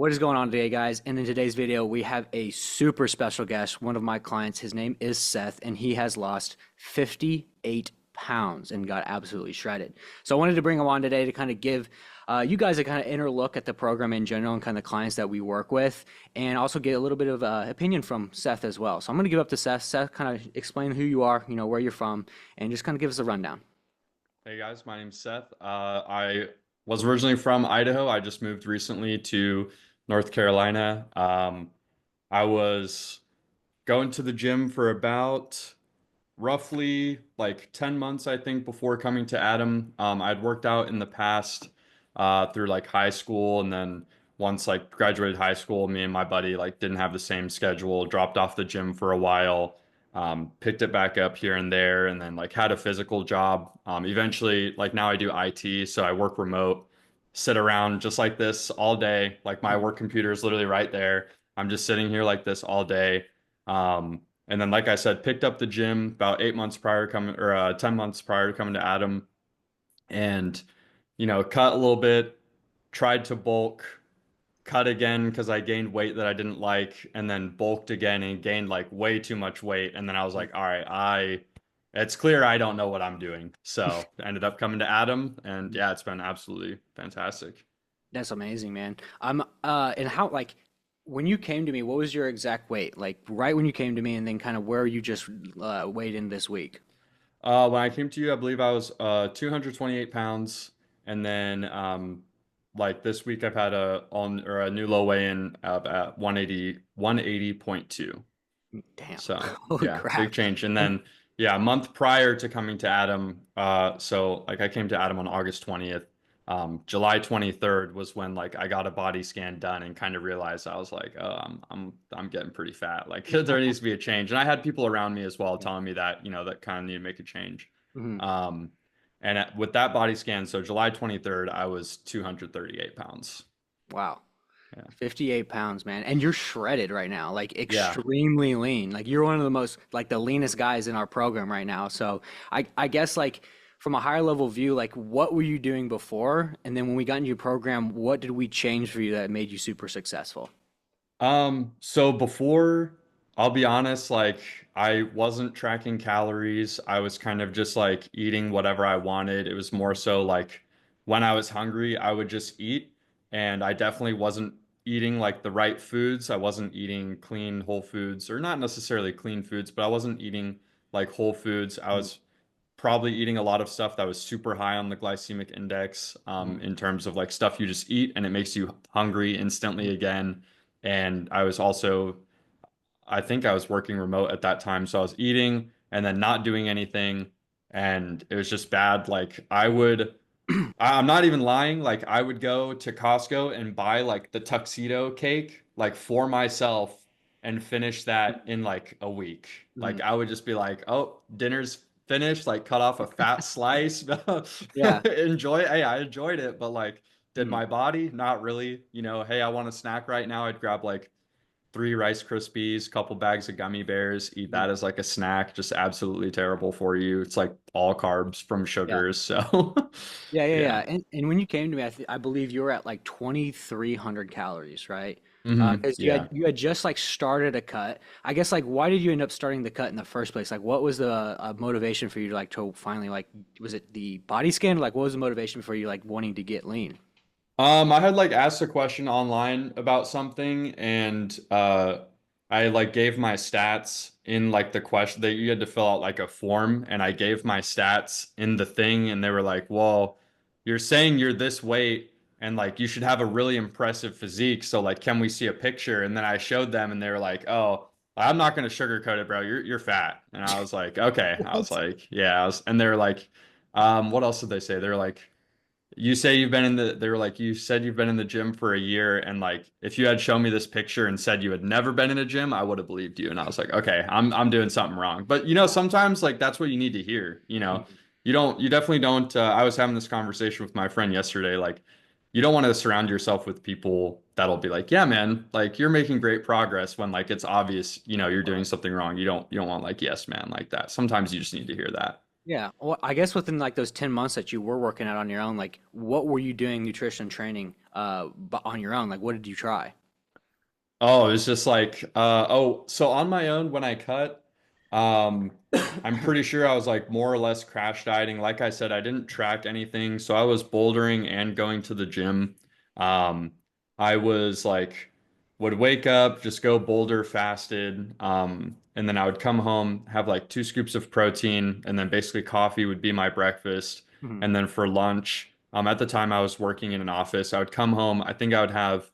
What is going on today, guys? And in today's video, we have a super special guest, one of my clients. His name is Seth, and he has lost 58 pounds and got absolutely shredded. So I wanted to bring him on today to kind of give you guys a kind of inner look at the program in general and kind of the clients that we work with, and also get a little bit of opinion from Seth as well. So I'm going to give up to Seth. Seth, kind of explain who you are, where you're from, and just kind of give us a rundown. Hey guys, my name's Seth. I was originally from Idaho. I just moved recently to North Carolina. I was going to the gym for about roughly like 10 months, I think, before coming to Adam. I'd worked out in the past through like high school, and then once like graduated high school, me and my buddy like didn't have the same schedule, dropped off the gym for a while, picked it back up here and there, and then like had a physical job. Eventually, like now I do IT, so I work remote, sit around just like this all day. Like my work computer is literally right there. I'm just sitting here like this all day. And then, like I said, picked up the gym about 8 months prior to coming, or 10 months prior to coming to Adam, and cut a little bit, tried to bulk, cut again because I gained weight that I didn't like, and then bulked again and gained like way too much weight. And then I was like, all right, it's clear I don't know what I'm doing. So I ended up coming to Adam, and yeah, it's been absolutely fantastic. That's amazing, man. And how, like, when you came to me, what was your exact weight? Like, right when you came to me, and then kind of where you just weighed in this week? When I came to you, I believe I was 228 pounds, and then like this week I've had a new low weigh-in at 180.2. Damn. So Holy yeah, big crap. change. And then yeah, a month prior to coming to Adam, so like I came to Adam on August 20th. July 23rd was when like I got a body scan done and kind of realized I was like, oh, I'm getting pretty fat. Like there needs to be a change. And I had people around me as well Yeah. telling me that, that kind of need to make a change. Mhm. Um, with that body scan, so July 23rd, I was 238 pounds. Wow. Yeah. 58 pounds, man. And you're shredded right now, like Yeah. extremely lean. Like you're one of the most, like the leanest guys in our program right now. So I guess like from a higher level view, like what were you doing before? And then when we got into your program, what did we change for you that made you super successful? So before, I'll be honest, like I wasn't tracking calories. I was kind of just like eating whatever I wanted. It was more so like when I was hungry, I would just eat. And I definitely wasn't eating like the right foods. I wasn't eating clean whole foods, or not necessarily clean foods, but I wasn't eating like whole foods. I Mhm. was probably eating a lot of stuff that was super high on the glycemic index, Mhm. in terms of like stuff you just eat and it makes you hungry instantly Mhm. again. And I was also, I think I was working remote at that time. So I was eating and then not doing anything. And it was just bad. Like I'm not even lying. Like I would go to Costco and buy like the tuxedo cake, like for myself, and finish that in like a week. Like Mhm. I would just be like, oh, dinner's finished, like cut off a fat slice. Yeah. Hey, I enjoyed it, but like, did Mhm. my body? Not really. Hey, I want a snack right now. I'd grab like three Rice Krispies, couple bags of gummy bears, eat Mhm. that as like a snack. Just absolutely terrible for you. It's like all carbs from Yeah. sugars. So Yeah, yeah, yeah. yeah. And when you came to me, I believe you were at like 2,300 calories, right? Because Yeah. you had just like started a cut. I guess like why did you end up starting the cut in the first place? Like what was the motivation for you to like to finally like was it the body scan? Like what was the motivation for you like wanting to get lean? I had like asked a question online about something, and I like gave my stats in like the question that you had to fill out like a form, and I gave my stats in the thing, and they were like, well, you're saying you're this weight and like you should have a really impressive physique, so like can we see a picture? And then I showed them and they were like, oh, I'm not gonna sugarcoat it, bro. You're fat. And I was like, okay. I was What? like, yeah. And they were like, what else did they say? They were like, they were like, you said you've been in the gym for a year, and like, if you had shown me this picture and said you had never been in a gym, I would have believed you. And I was like, okay, I'm doing something wrong. But sometimes like that's what you need to hear. You definitely don't. I was having this conversation with my friend yesterday. Like, you don't want to surround yourself with people that'll be like, yeah, man, like you're making great progress when like it's obvious, you're doing something wrong. You don't want like, yes, man, like that. Sometimes you just need to hear that. Yeah. Well, I guess within like those 10 months that you were working out on your own, like what were you doing nutrition training on your own? Like what did you try? Oh, it's just like so on my own when I cut, um I'm pretty sure I was like more or less crash dieting. Like I said, I didn't track anything, so I was bouldering and going to the gym. Um I was like would wake up, just go boulder fasted, and then I would come home, have like 2 scoops of protein, and then basically coffee would be my breakfast. Mhm. And then for lunch, at the time I was working in an office, I would come home, I think I would have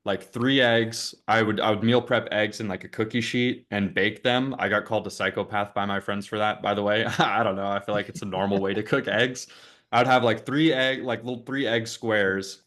like 3 eggs. I would meal prep eggs in like a cookie sheet and bake them. I got called a psychopath by my friends for that, by the way. I don't know. I feel like it's a normal way to cook eggs. I would have like like little 3 egg squares,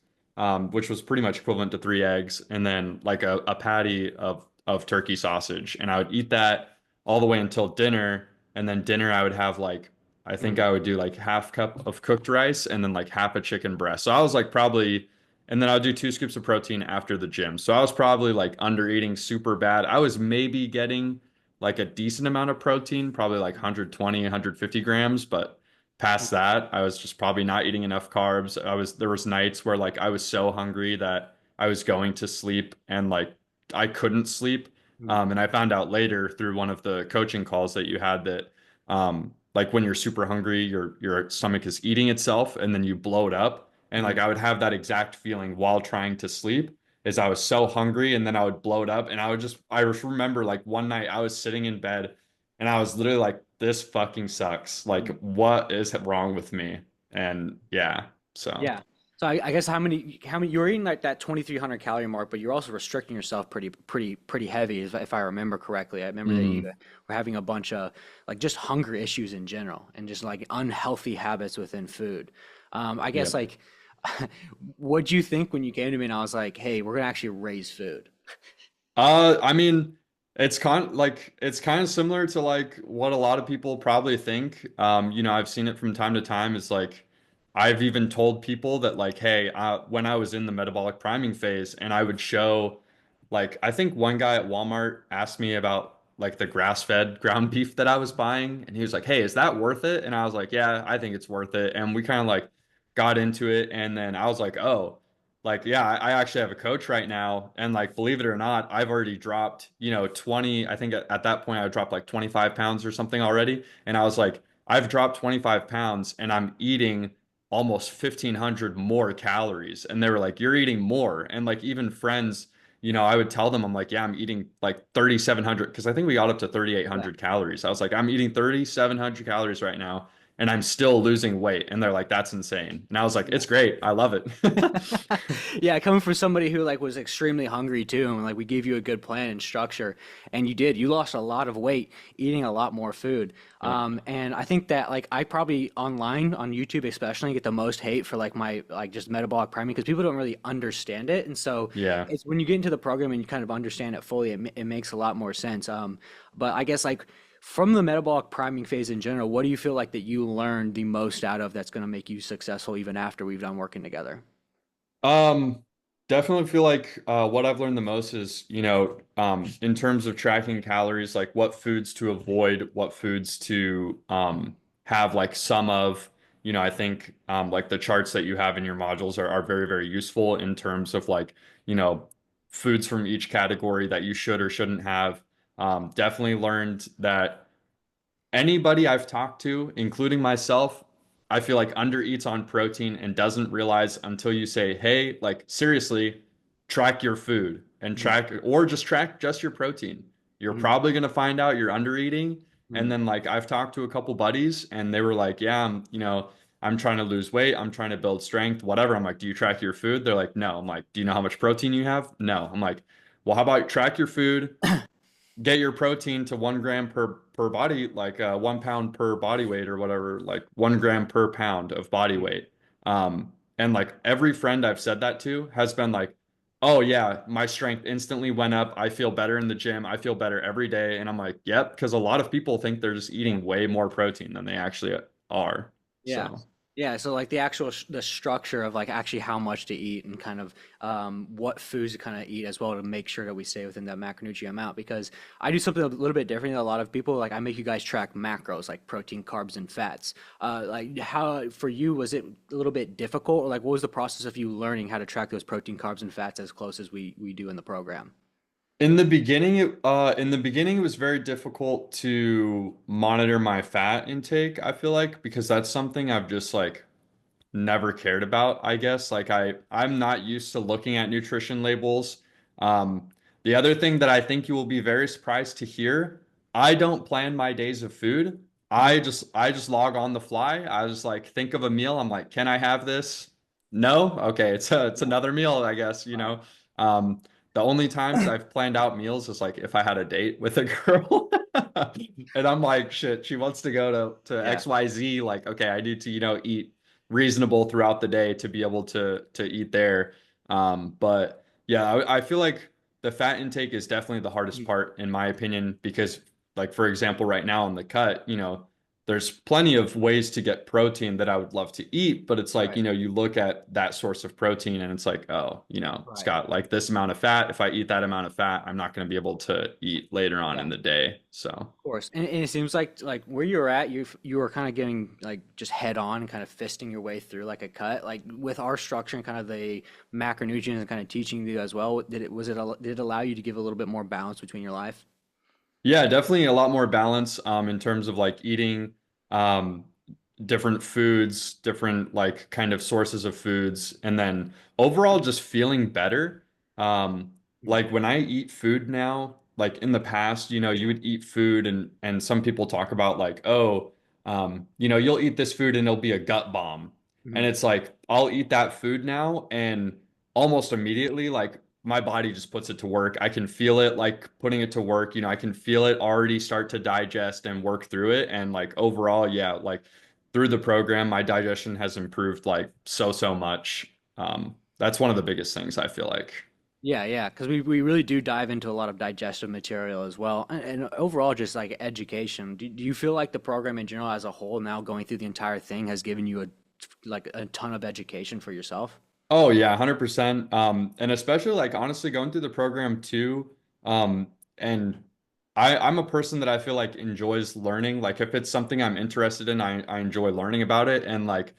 which was pretty much equivalent to 3 eggs, and then like a patty of turkey sausage. And I would eat that all the way until dinner. And then dinner I would have like I think Mhm. I would do like half cup of cooked rice and then like half a chicken breast. So I was like probably and then I'll do 2 scoops of protein after the gym. So I was probably like under eating super bad. I was maybe getting like a decent amount of protein, probably like 120, 150 grams, but past that, I was just probably not eating enough carbs. There was nights where like I was so hungry that I was going to sleep and like I couldn't sleep. Mhm. And I found out later through one of the coaching calls that you had that like when you're super hungry, your stomach is eating itself and then you blow it up. And like Mhm. I would have that exact feeling while trying to sleep is I was so hungry and then I would blow it up and I just remember like one night I was sitting in bed and I was literally like, this fucking sucks. Like, Mhm. what is wrong with me? And yeah, so Yeah. So I guess how many you're eating like that 2,300 calorie mark, but you're also restricting yourself pretty heavy, if I remember correctly. I remember that you mhm. were having a bunch of like just hunger issues in general and just like unhealthy habits within food. I guess Yep. like, what'd you think when you came to me and I was like, hey, we're gonna actually raise food? I mean, it's kind of similar to like what a lot of people probably think. I've seen it from time to time. It's like I've even told people that like, hey, when I was in the metabolic priming phase, and I would show, like, I think one guy at Walmart asked me about like the grass-fed ground beef that I was buying, and he was like, hey, is that worth it? And I was like, yeah, I think it's worth it. And we kind of like got into it, and then I was like, oh. Like, yeah, I actually have a coach right now. And like, believe it or not, I've already dropped, 20, I think at that point I dropped like 25 pounds or something already. And I was like, I've dropped 25 pounds and I'm eating almost 1,500 more calories. And they were like, you're eating more. And like, even friends, I would tell them, I'm like, yeah, I'm eating like 3,700 because I think we got up to Yeah. 3,800 calories. I was like, I'm eating 3,700 calories right now and I'm still losing weight. And they're like, that's insane. And I was like, Yeah. it's great. I love it. Yeah, coming from somebody who like was extremely hungry too, and like we gave you a good plan and structure, and you did. You lost a lot of weight eating a lot more food. Yep. And I think that like I probably online on YouTube especially get the most hate for like my like just metabolic priming because people don't really understand it, and so Yeah. it's when you get into the program and you kind of understand it fully, it makes a lot more sense. But I guess like from the metabolic priming phase in general, what do you feel like that you learned the most out of that's going to make you successful even after we've done working together? Um, Definitely feel like what I've learned the most is, in terms of tracking calories, like what foods to avoid, what foods to have like some of, I think like the charts that you have in your modules are very, very useful in terms of like, you know, foods from each category that you should or shouldn't have. Definitely learned that anybody I've talked to, including myself, I feel like undereats on protein and doesn't realize until you say, hey, like seriously, track your food and Mhm. or just track just your protein. You're Mhm. probably going to find out you're under eating. And Mhm. then like I've talked to a couple buddies and they were like, yeah, I'm trying to lose weight. I'm trying to build strength, whatever. I'm like, do you track your food? They're like, no. I'm like, do you know how much protein you have? No. I'm like, well, how about track your food? Get your protein to 1 gram per body, like 1 pound per body weight or whatever, like 1 gram per pound of body Mhm. weight. And like every friend I've said that to has been like, oh yeah, my strength instantly went up. I feel better in the gym. I feel better every day. And I'm like, yep, because a lot of people think they're just Yeah. eating way more protein than they actually are. Yeah. So. Yeah, so like the actual the structure of like actually how much to eat and kind of what foods to kind of eat as well to make sure that we stay within that macronutrient amount. Because I do something a little bit different than a lot of people. Like I make you guys track macros like protein, carbs, and fats. Like how for you was it a little bit difficult, or like what was the process of you learning how to track those protein, carbs, and fats as close as we do in the program? In the beginning, it was very difficult to monitor my fat intake, I feel like, because that's something I've just like never cared about, I guess. Like I'm not used to looking at nutrition labels. Um, the other thing that I think you will be very surprised to hear, I don't plan my days of food. Mhm. I just log on the fly. I just like think of a meal. I'm like, can I have this? No? Okay, it's Yeah. another meal, I guess, you Right. know. Um, the only times I've planned out meals is like if I had a date with a girl and I'm like, shit, she wants to go to Yeah. XYZ, like, okay, I need to, eat reasonable throughout the day to be able to eat there. But yeah, I feel like the fat intake is definitely the hardest Mhm. part in my opinion because like for example, right now on the cut, there's plenty of ways to get protein that I would love to eat, but it's like, Right. you look at that source of protein and it's like, oh, it's Right. got like this amount of fat. If I eat that amount of fat, I'm not going to be able to eat later on Yeah. in the day. So. Course, and it seems like where you're at, you were kind of getting like just head on, kind of fisting your way through like a cut. Like with our structure and kind of the macronutrients and kind of teaching you as well. Did it allow you to give a little bit more balance between your life? Yeah, definitely a lot more balance in terms of like eating um, different foods, different like kind of sources of foods, and then overall just feeling better. Um, Mhm. like when I eat food now, like in the past, you would eat food and some people talk about like, oh, you'll eat this food and it'll be a gut bomb. And Mhm. it's like I'll eat that food now and almost immediately like my body just puts it to work. I can feel it like putting it to work. I can feel it already start to digest and work through it. And like overall, yeah, like through the program, my digestion has improved like so much. That's one of the biggest things I feel like. Yeah, yeah, because we really do dive into a lot of digestive material as well, and overall just like education. Do you feel like the program in general as a whole, now going through the entire thing, has given you a ton of education for yourself? Oh yeah, 100%. And especially like honestly going through the program too. And I'm a person that I feel like enjoys learning. Like if it's something I'm interested in, I enjoy learning about it. And like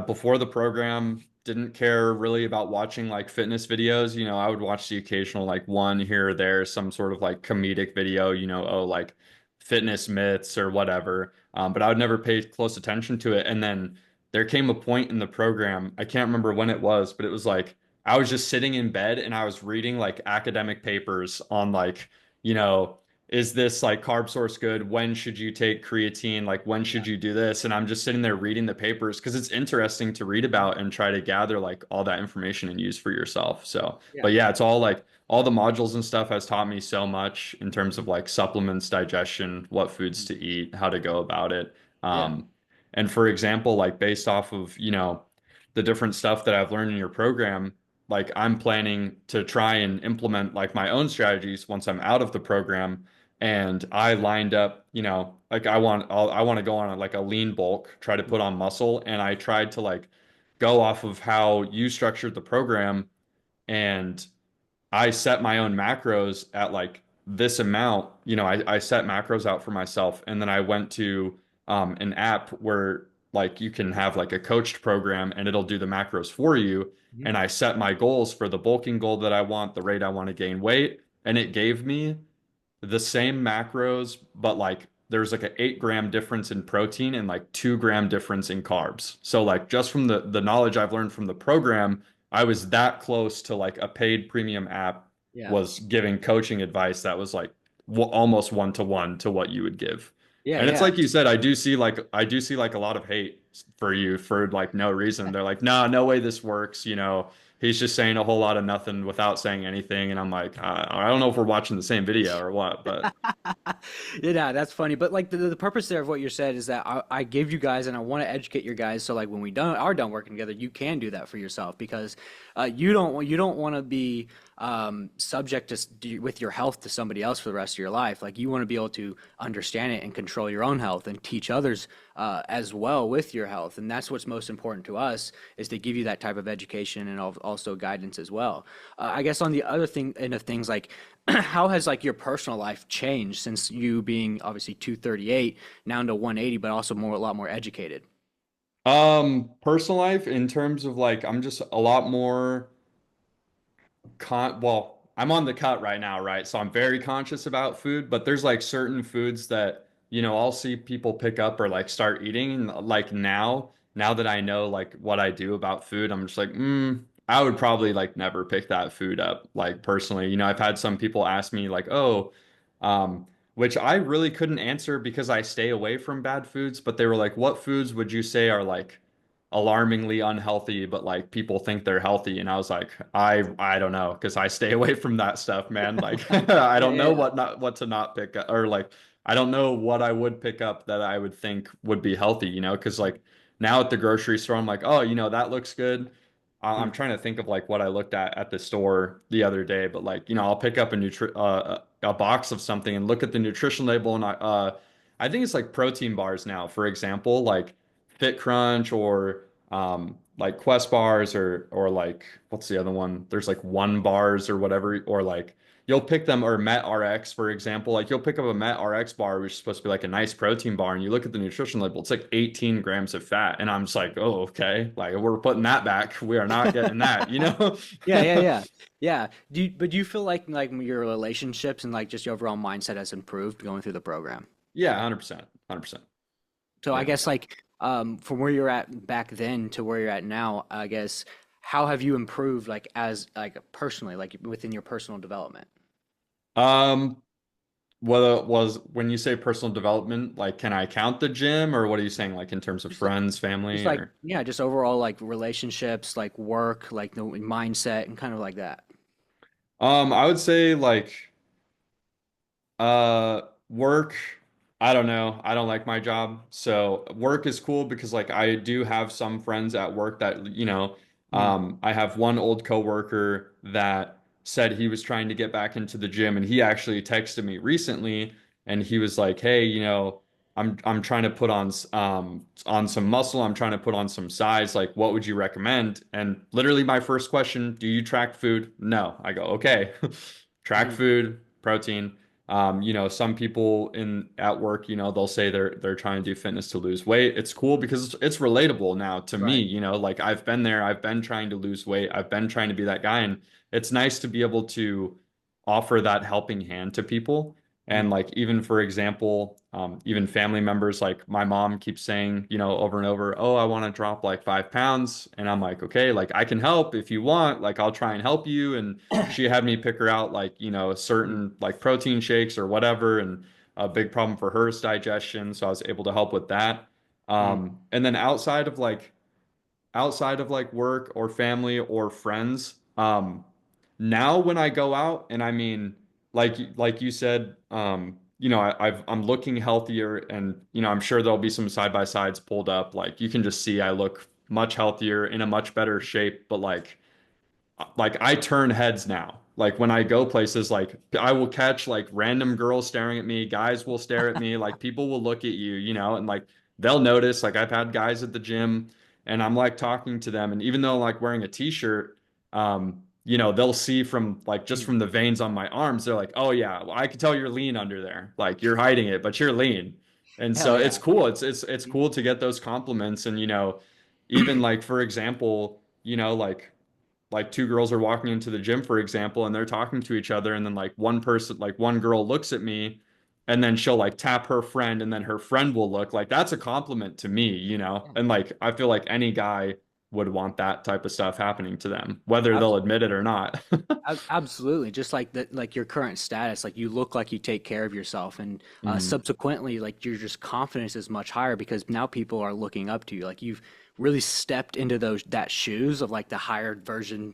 before the program, didn't care really about watching like fitness videos. I would watch the occasional like one here or there, some sort of like comedic video, oh, like fitness myths or whatever. But I would never pay close attention to it. And then there came a point in the program, I can't remember when it was, but it was like I was just sitting in bed and I was reading like academic papers on like, you know, is this like carb source good? When should you take creatine? Like when Yeah, should you do this? And I'm just sitting there reading the papers because it's interesting to read about and try to gather like all that information and use for yourself. So, yeah, but yeah, it's all like all the modules and stuff has taught me so much in terms of like supplements, digestion, what foods mhm, to eat, how to go about it. yeah, Um, and for example, like based off of, the different stuff that I've learned in your program, like I'm planning to try and implement like my own strategies once I'm out of the program and I lined up, like I want to go on like a lean bulk, try to mhm, put on muscle, and I tried to like go off of how you structured the program, and I set my own macros at like this amount. I set macros out for myself, and then I went to an app where like you can have like a coached program, and it'll do the macros for you. mhm, And I set my goals for the bulking goal that I want, the rate I want to gain weight, and it gave me the same macros, but like there's like an 8 gram difference in protein and like 2 gram difference in carbs. So like just from the knowledge I've learned from the program, I was that close to like a paid premium app yeah, was giving coaching advice that was like almost 1-to-1 to what you would give. yeah, And it's yeah. like you said, I do see like a lot of hate for you for like no reason. They're like, no, no way this works, he's just saying a whole lot of nothing without saying anything. And I'm like, I don't know if we're watching the same video or what, but Yeah, that's funny. But like the purpose there of what you said is that I give you guys and I want to educate your guys so like when we are done working together, you can do that for yourself because you don't want to be subject to with your health to somebody else for the rest of your life. Like you want to be able to understand it and control your own health and teach others as well with your health. And that's what's most important to us is to give you that type of education and also guidance as well. I guess on the other thing end of things, like how has like your personal life changed since you being obviously 238 now into 180, but also a lot more educated? Personal life in terms of like I'm just a lot more well, I'm on the cut right now, right? So I'm very conscious about food, but there's like certain foods that, I'll see people pick up or like start eating. And like now that I know like what I do about food, I'm just like, I would probably like never pick that food up. Like personally, I've had some people ask me like, oh, which I really couldn't answer because I stay away from bad foods, but they were like, what foods would you say are like alarmingly unhealthy, but like people think they're healthy. And I was like, I don't know, because I stay away from that stuff, man. Like I Yeah, don't know yeah, what to not pick up, or like I don't know what I would pick up that I would think would be healthy, because like now at the grocery store, I'm like, oh, that looks good. yeah. I'm trying to think of like what I looked at the store the other day, but like, I'll pick up a box of something and look at the nutrition label, and I think it's like protein bars now, for example, like Fit Crunch or like Quest bars or like what's the other one? There's like One bars or whatever, or like you'll pick them, or Met RX, for example. Like you'll pick up a Met RX bar, which is supposed to be like a nice protein bar, and you look at the nutrition label, it's like 18 grams of fat. And I'm just like, oh, okay. Like we're putting that back. We are not getting that, you know? Yeah, yeah, yeah. Yeah. But do you feel like your relationships and like just your overall mindset has improved going through the program? Yeah, 100%. 100%. So I Yeah. guess like from where you're at back then to where you're at now, I guess how have you improved like as like personally, like within your personal development? Um, Whether it was when you say personal development, like can I count the gym, or what are you saying, like in terms of Just like friends, just family, like or? yeah, just overall like relationships, like work, like the mindset and kind of like that. I would say like work, I don't know. I don't like my job. So work is cool because like I do have some friends at work that, Mm, I have one old coworker that said he was trying to get back into the gym, and he actually texted me recently and he was like, "Hey, I'm trying to put on some muscle. I'm trying to put on some size. Like, what would you recommend?" And literally my first question, "Do you track food?" No. I go, "Okay." Track mm, food, protein. Some people in at work, they'll say they're trying to do fitness to lose weight. It's cool because it's relatable now to me, right. like I've been there, I've been trying to lose weight, I've been trying to be that guy, and it's nice to be able to offer that helping hand to people. And Mm, like even for example, even family members, like my mom keeps saying, over and over, "Oh, I want to drop like 5 pounds," and I'm like, "Okay, like I can help if you want. Like I'll try and help you." And she had me pick her out like, mm, certain like protein shakes or whatever. And a big problem for her is digestion. So I was able to help with that. mm. And then outside of like work or family or friends, now when I go out, and I mean, like you said, I'm looking healthier, and I'm sure there'll be some side by sides pulled up. Like you can just see I look much healthier, in a much better shape, but like I turn heads now. Like when I go places, like I will catch like random girls staring at me, guys will stare at me, like people will look at you, and like they'll notice. Like I've had guys at the gym and I'm like talking to them, and even though I'm like wearing a t-shirt, they'll see from like just Mm. from the veins on my arms, they're like, "Oh yeah, well, I can tell you're lean under there. Like you're hiding it, but you're lean." And Hell so it's yeah. cool. It's Mhm. cool to get those compliments, and even like for example, like two girls are walking into the gym, for example, and they're talking to each other, and then like one person, like one girl looks at me, and then she'll like tap her friend, and then her friend will look like that's a compliment to me. Yeah. And like I feel like any guy would want that type of stuff happening to them, whether they'll admit it Absolutely. or not. Absolutely. Just like that, like your current status, like you look like you take care of yourself, and Mhm. subsequently, like your just confidence is much higher because now people are looking up to you. Like you've really stepped into that shoes of like the higher version,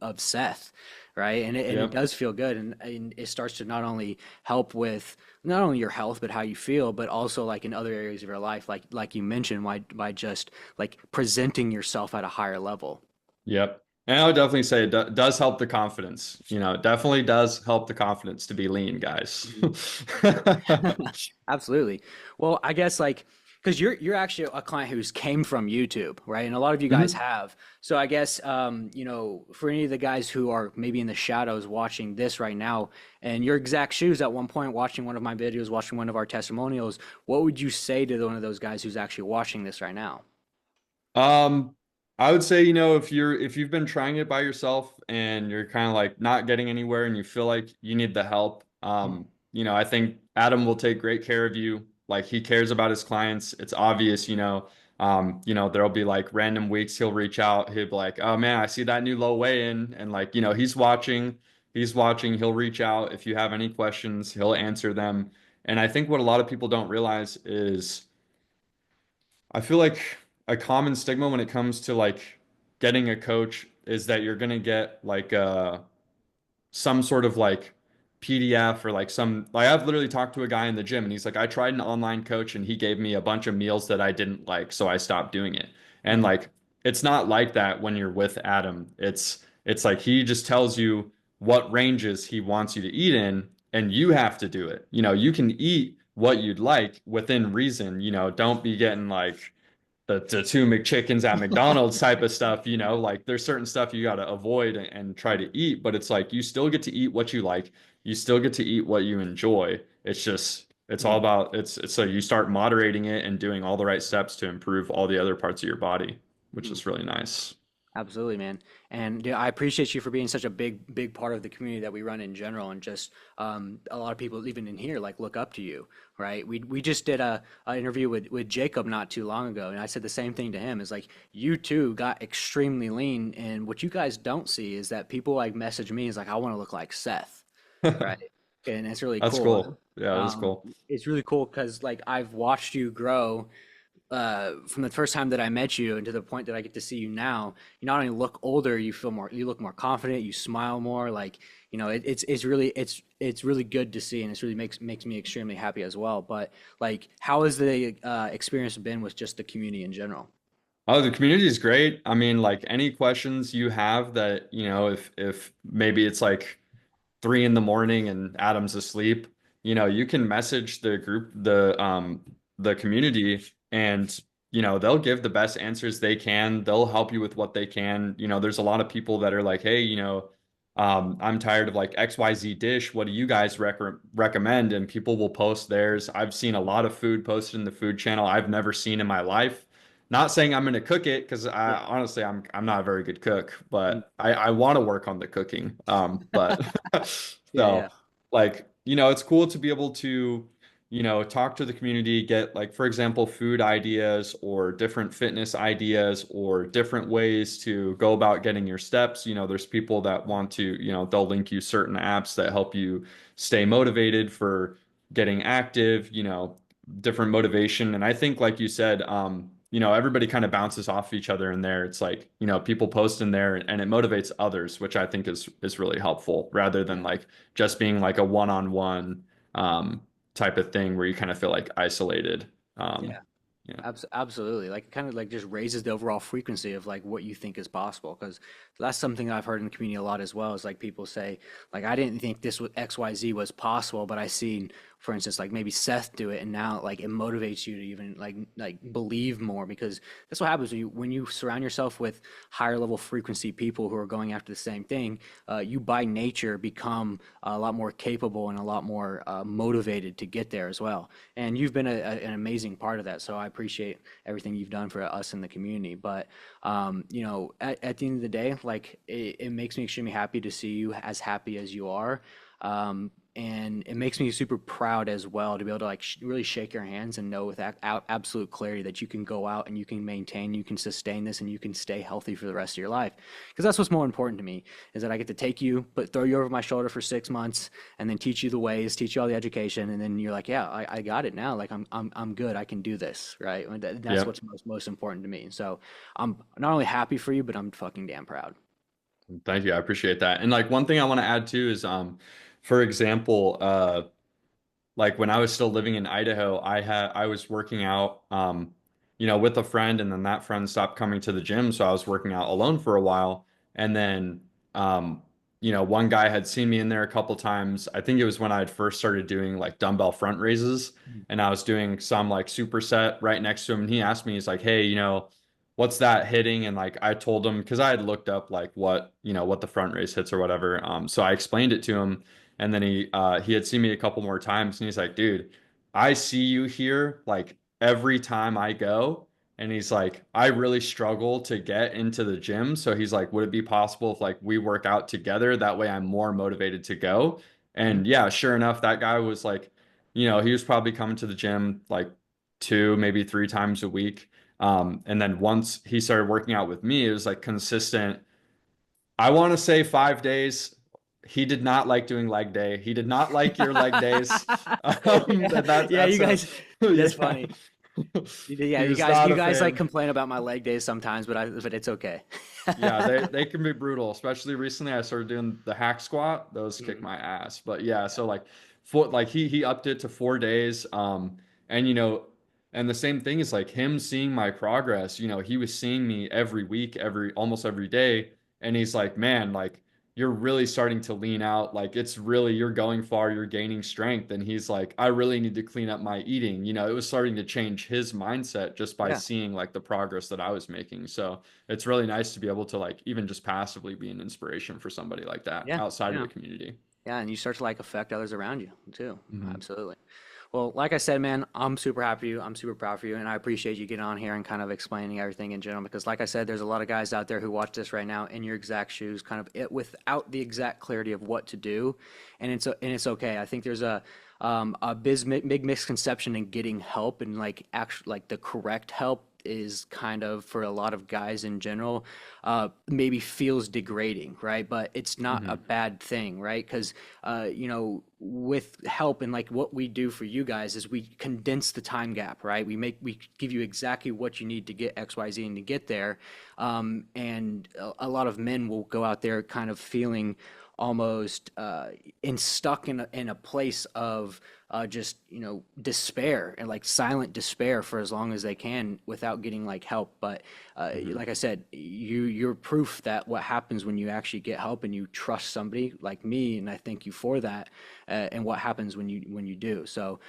of Seth, right? And it Yep. does feel good, and it starts to not only help with not only your health but how you feel, but also like in other areas of your life, like you mentioned, by just like presenting yourself at a higher level. Yep. And I would definitely say it does help the confidence. It definitely does help the confidence to be lean, guys. Mhm. Absolutely. Well, I guess like because you're actually a client who's came from YouTube, right? And a lot of you guys Mhm. have. So I guess for any of the guys who are maybe in the shadows watching this right now, and your exact shoes at one point watching one of my videos, watching one of our testimonials, what would you say to one of those guys who's actually watching this right now? Um, I would say, if you've been trying it by yourself and you're kind of like not getting anywhere and you feel like you need the help, I think Adam will take great care of you. Like he cares about his clients. It's obvious, there'll be like random weeks he'll reach out. He'll be like, "Oh man, I see that new low weigh-in," and like, he's watching, he'll reach out. If you have any questions, he'll answer them. And I think what a lot of people don't realize is I feel like a common stigma when it comes to like getting a coach is that you're gonna get like some sort of like PDF or like I've literally talked to a guy in the gym and he's like, I tried an online coach and he gave me a bunch of meals that I didn't like, so I stopped doing it. And Mhm. like it's not like that when you're with Adam. It's like he just tells you what ranges he wants you to eat in, and you have to do it. You can eat what you'd like within reason. Don't be getting like the two McChickens at McDonald's type of stuff, like there's certain stuff you got to avoid and try to eat, but it's like you still get to eat what you like. You still get to eat what you enjoy. It's all Mhm. about it's so you start moderating it and doing all the right steps to improve all the other parts of your body, which Mhm. is really nice. Absolutely, man. And yeah, I appreciate you for being such a big part of the community that we run in general, and just a lot of people even in here like look up to you, right? We just did a interview with Jacob not too long ago, and I said the same thing to him. Is like you too got extremely lean, and what you guys don't see is that people like message me is like I want to look like Seth, right? And it's really That's cool. cool. Yeah, that's cool. It's really cool because like I've watched you grow from the first time that I met you and to the point that I get to see you now, you not only look older, you look more confident, you smile more. Like, it's really good to see, and it's really makes me extremely happy as well. But like, how has the experience been with just the community in general? Oh, the community is great. I mean, like any questions you have that, if maybe it's like 3 in the morning and Adam's asleep, you can message the group, the community, and they'll give the best answers they can. They'll help you with what they can. There's a lot of people that are like, hey, I'm tired of like XYZ dish. What do you guys recommend? And people will post theirs. I've seen a lot of food posted in the food channel I've never seen in my life. Not saying I'm gonna cook it because I Yeah. honestly I'm not a very good cook, Mm. but I want to work on the cooking. But Yeah, yeah. so like it's cool to be able to talk to the community, get like for example food ideas or different fitness ideas or different ways to go about getting your steps. There's people that want to they'll link you certain apps that help you stay motivated for getting active. Different motivation. And I think, like you said, everybody kind of bounces off each other in there. It's like, people post in there and it motivates others, which I think is really helpful rather than Yeah. like just being like a one-on-one um type of thing where you kind of feel like isolated. Um, Yeah. yeah. Absolutely. Like it kind of like just raises the overall frequency of like what you think is possible. Because that's something I've heard in the community a lot as well is like people say, like, I didn't think this was XYZ was possible, but I seen, for instance, like maybe Seth do it and now like it motivates you to even like believe more because that's what happens when you surround yourself with higher level frequency people who are going after the same thing, you by nature become a lot more capable and a lot more motivated to get there as well. And you've been an amazing part of that. So I appreciate everything you've done for us in the community. But at the end of the day, like it makes me extremely happy to see you as happy as you are. And it makes me super proud as well to be able to like really shake your hands and know with absolute clarity that you can go out and you can maintain, you can sustain this, and you can stay healthy for the rest of your life. Because that's what's more important to me is that I get to take you, but throw you over my shoulder for 6 months, and then teach you the ways, teach you all the education, and then you're like, yeah, I got it now. Like I'm good. I can do this, right? And that's Yeah. what's most important to me. So I'm not only happy for you, but I'm fucking damn proud. Thank you. I appreciate that. And like one thing I want to add too is for example, like when I was still living in Idaho, I was working out with a friend and then that friend stopped coming to the gym, so I was working out alone for a while. And then, one guy had seen me in there a couple times. I think it was when I had first started doing like dumbbell front raises, and I was doing some like superset right next to him. And he asked me, he's like, "Hey, what's that hitting?" And like I told him because I had looked up like what the front raise hits or whatever. So I explained it to him, and then he had seen me a couple more times, and he's like, "Dude, I see you here like every time I go." And he's like, I really struggle to get into the gym. So he's like, would it be possible if like we work out together? That way I'm more motivated to go. Mhm. And yeah, sure enough, that guy was like, he was probably coming to the gym like two, maybe three times a week. And then once he started working out with me, it was like consistent. I want to say 5 days. He did not like doing leg day. He did not like your leg days. Yeah, yeah, That's you a guys, that's yeah. funny. Yeah, He you was guys, not you a guys like fan. complain about my leg days sometimes, but it's okay. Yeah, they can be brutal, especially recently I started doing the hack squat. Those kick Mhm. my ass. But yeah, so like he upped it to 4 days. And and the same thing is like him seeing my progress, he was seeing me every week, almost every day, and he's like, "Man, like you're really starting to lean out. Like it's really you're going far, you're gaining strength." And he's like, "I really need to clean up my eating." It was starting to change his mindset just by Yeah, seeing like the progress that I was making. So it's really nice to be able to like even just passively be an inspiration for somebody like that yeah, outside of yeah. the community. Yeah, and you start to like affect others around you too. Hmm. Absolutely. Well, like I said, man, I'm super happy for you. I'm super proud for you, and I appreciate you getting on here and kind of explaining everything in general. Because, like I said, there's a lot of guys out there who watch this right now in your exact shoes, kind of without the exact clarity of what to do, and it's okay. I think there's big misconception in getting help and like actually like the correct help is kind of for a lot of guys in general maybe feels degrading, right? But it's not a Hmm. bad thing, right? Because with help and like what we do for you guys is we condense the time gap, right? We give you exactly what you need to get XYZ and to get there. And a lot of men will go out there kind of feeling almost stuck in a place of just despair and like silent despair for as long as they can without getting like help. But Hmm. like I said, you're proof that what happens when you actually get help and you trust somebody like me, and I thank you for that. And what happens when you do. So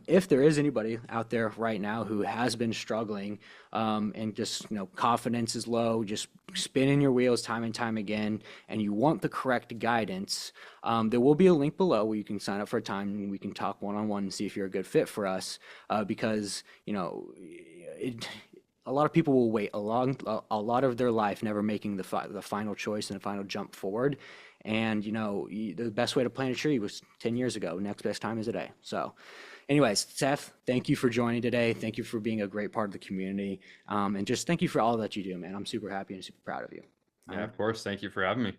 if there is anybody out there right now who has been struggling and just confidence is low, just spinning your wheels time and time again, and you want the correct guidance, there will be a link below where you can sign up for a time and we can talk one on one and see if you're a good fit for us. Because a lot of people will wait a lot of their life never making the final choice and the final jump forward. And the best way to plant a tree was 10 years ago. Next best time is today. So, anyways, Seth, thank you for joining today. Thank you for being a great part of the community. And just thank you for all that you do, man. I'm super happy and super proud of you. All Yeah, right. of course. Thank you for having me.